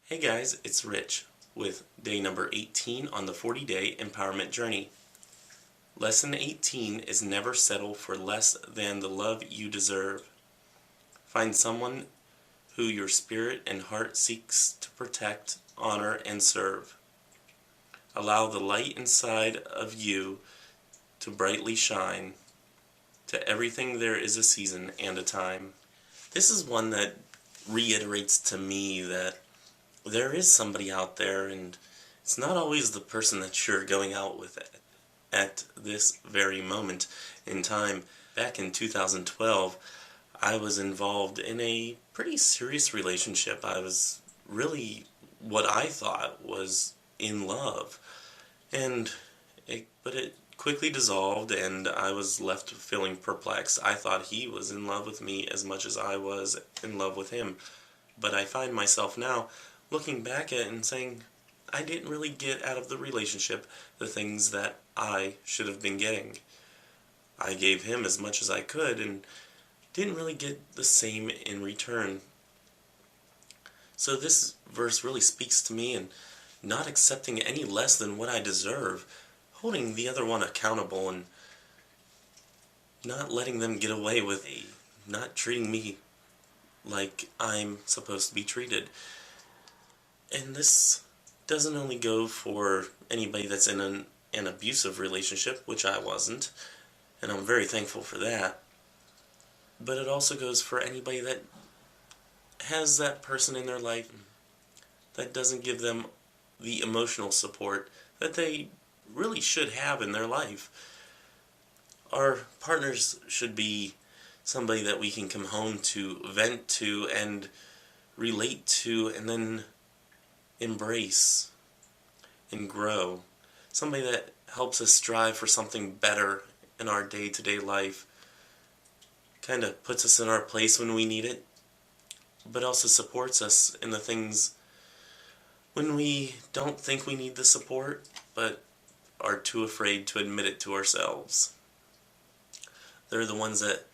Hey guys, it's Rich with day number 18 on the 40-day empowerment journey. Lesson 18 is never settle for less than the love you deserve. Find someone who your spirit and heart seeks to protect, honor, and serve. Allow the light inside of you to brightly shine. To everything there is a season and a time. This is one that reiterates to me that there is somebody out there, and it's not always the person that you're going out with at this very moment in time. Back in 2012, I was involved in a pretty serious relationship. I was really what I thought was in love, but it quickly dissolved, and I was left feeling perplexed. I thought he was in love with me as much as I was in love with him. But I find myself now looking back at it and saying, I didn't really get out of the relationship the things that I should have been getting. I gave him as much as I could and didn't really get the same in return. So this verse really speaks to me, and not accepting any less than what I deserve, holding the other one accountable, and not letting them get away with not treating me like I'm supposed to be treated. And this doesn't only go for anybody that's in an abusive relationship, which I wasn't, and I'm very thankful for that, but it also goes for anybody that has that person in their life that doesn't give them the emotional support that they really should have in their life. Our partners should be somebody that we can come home to, vent to, and relate to, and then embrace and grow. Somebody that helps us strive for something better in our day-to-day life. Kind of puts us in our place when we need it, but also supports us in the things when we don't think we need the support, but are too afraid to admit it to ourselves. They're the ones that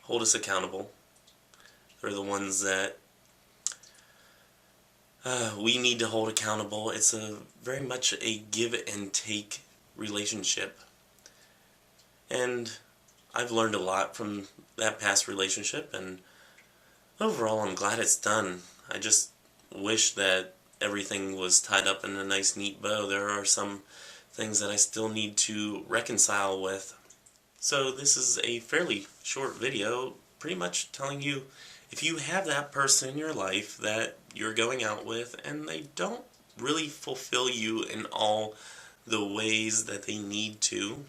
hold us accountable. They're the ones that we need to hold accountable. It's very much a give and take relationship. And I've learned a lot from that past relationship, and overall I'm glad it's done. I just wish that everything was tied up in a nice neat bow. There are some things that I still need to reconcile with. So this is a fairly short video, pretty much telling you, if you have that person in your life that you're going out with and they don't really fulfill you in all the ways that they need to,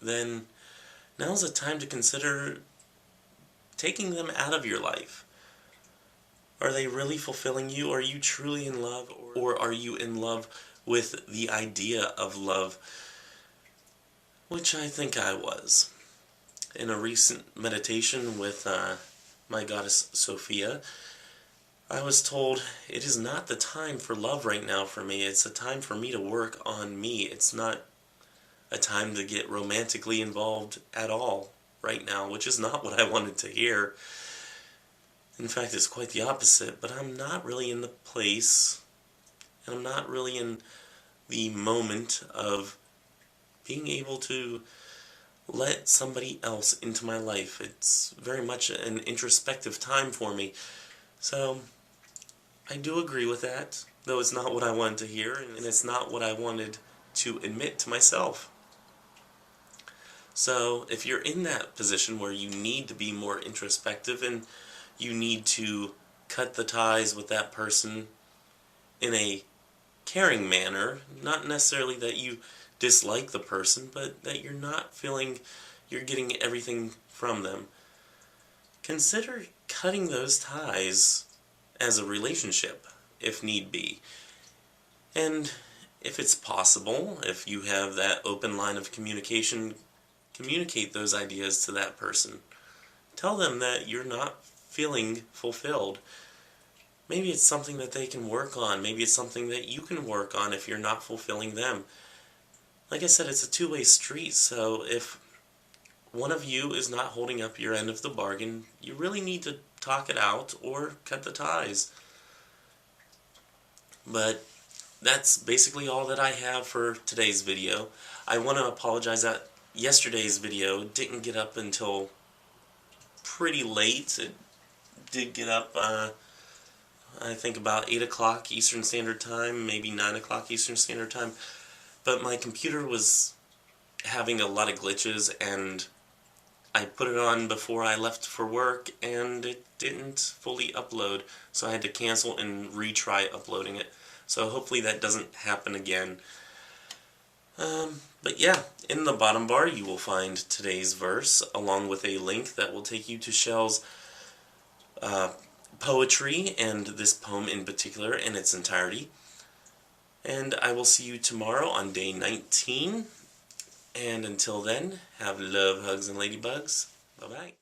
then now's the time to consider taking them out of your life. Are they really fulfilling you? Are you truly in love? Or are you in love with the idea of love? Which I think I was. In a recent meditation with my goddess Sophia, I was told it is not the time for love right now for me. It's a time for me to work on me. It's not a time to get romantically involved at all right now, which is not what I wanted to hear. In fact, it's quite the opposite, but I'm not really in the place, and I'm not really in the moment of being able to let somebody else into my life. It's very much an introspective time for me. So I do agree with that, though it's not what I wanted to hear, and it's not what I wanted to admit to myself. So if you're in that position where you need to be more introspective and you need to cut the ties with that person in a caring manner, not necessarily that you dislike the person, but that you're not feeling you're getting everything from them, consider cutting those ties as a relationship, if need be. And if it's possible, if you have that open line of communication, communicate those ideas to that person. Tell them that you're not feeling fulfilled. Maybe it's something that they can work on. Maybe it's something that you can work on if you're not fulfilling them. Like I said, it's a two-way street, so if one of you is not holding up your end of the bargain, you really need to talk it out or cut the ties. But that's basically all that I have for today's video. I want to apologize that yesterday's video didn't get up until pretty late. It did get up, I think about 8 o'clock Eastern Standard Time, maybe 9 o'clock Eastern Standard Time. But my computer was having a lot of glitches, and I put it on before I left for work, and it didn't fully upload, so I had to cancel and retry uploading it. So hopefully that doesn't happen again. But yeah, in the bottom bar you will find today's verse, along with a link that will take you to Chell's poetry, and this poem in particular in its entirety. And I will see you tomorrow on day 19. And until then, have love, hugs, and ladybugs. Bye-bye.